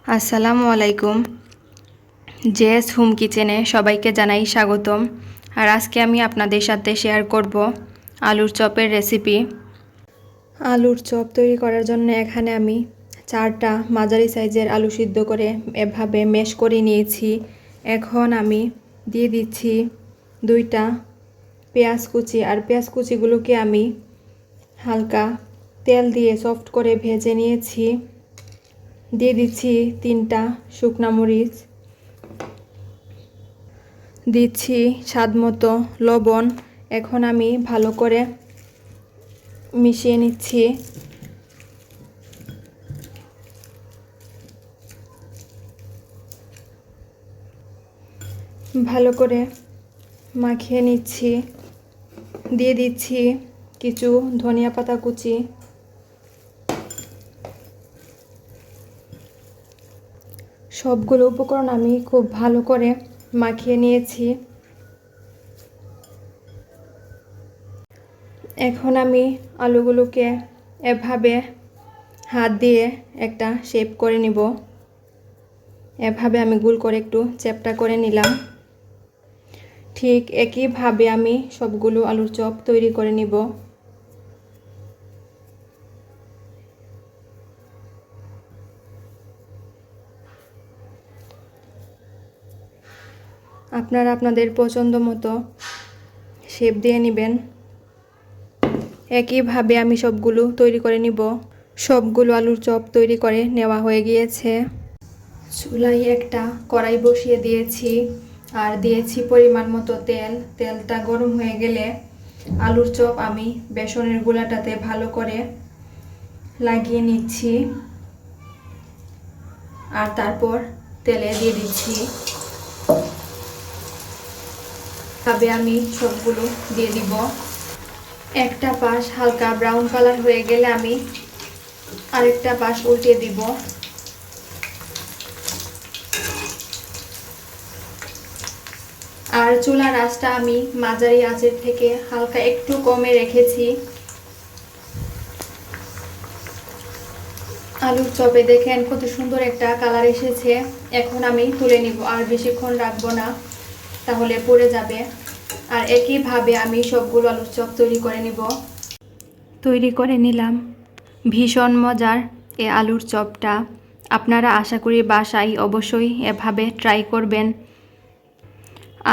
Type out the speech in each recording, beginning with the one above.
আসসালামু আলাইকুম। JS home কিচেনে সবাইকে জানাই স্বাগতম। আর আজকে আমি আপনাদের সাথে শেয়ার করব আলুর চপের রেসিপি। আলুর চপ তৈরি করার জন্য এখানে আমি 4টা মাঝারি সাইজের আলু সিদ্ধ করে এভাবে ম্যাশ করে নিয়েছি। এখন আমি দিয়ে দিচ্ছি 2টা পেঁয়াজ কুচি, আর পেঁয়াজ কুচিগুলোকে আমি হালকা তেল দিয়ে সফট করে ভেজে নিয়েছি। দিয়ে দিচ্ছি 3টা শুকনা মরিচ, দিচ্ছি স্বাদমতো লবণ। এখন আমি ভালো করে মিশিয়ে নিচ্ছি। ভালো করে মাখিয়ে নিচ্ছি। দিয়ে দিচ্ছি কিছু ধনিয়া পাতা কুচি। সবগুলো উপকরণ আমি খুব ভালো করে মাখিয়ে নিয়েছি। এখন আমি আলুগুলোকে এভাবে হাত দিয়ে একটা শেপ করে নিব। এভাবে আমি গোল করে একটু চ্যাপ্টা করে নিলাম। ঠিক একইভাবে আমি সবগুলো আলুর চপ তৈরি করে নিব। আপনারা আপনাদের পছন্দ মতো শেপ দিয়ে নেবেন। একইভাবে আমি সবগুলো তৈরি করে নিব। সবগুলো আলুর চপ তৈরি করে নেওয়া হয়ে গিয়েছে। চুলায় একটা কড়াই বসিয়ে দিয়েছি আর দিয়েছি পরিমাণ মতো তেল। তেলটা গরম হয়ে গেলে আলুর চপ আমি বেসনের গোলাটাতে ভালো করে লাগিয়ে নিচ্ছি আর তারপর তেলে দিয়ে দিচ্ছি। তবে আমি সবগুলো দিয়ে দিব। একটা পাশ হালকা ব্রাউন কালার হয়ে গেলে আমি আরেকটা পাশ উল্টে দিব। আর চুলার আঁচটা আমি মাঝারি আঁচের থেকে হালকা একটু কমে রেখেছি। আলুর চপে দেখেন কত সুন্দর একটা কালার এসেছে। এখন আমি তুলে নিব, আর বেশিক্ষণ রাখবো না, তাহলে পুড়ে যাবে। আর একইভাবে আমি সবগুলো আলুর চপ তৈরি করে নিব। তৈরি করে নিলাম ভীষণ মজার এই আলুর চপটা। আপনারা আশা করি বাসায় অবশ্যই এভাবে ট্রাই করবেন।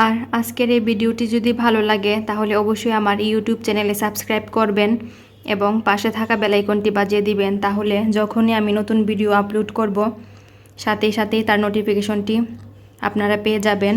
আর আজকের এই ভিডিওটি যদি ভালো লাগে তাহলে অবশ্যই আমার ইউটিউব চ্যানেলে সাবস্ক্রাইব করবেন এবং পাশে থাকা বেল আইকনটি বাজিয়ে দিবেন। তাহলে যখনই আমি নতুন ভিডিও আপলোড করব সাথেই সাথেই তার নোটিফিকেশনটি আপনারা পেয়ে যাবেন।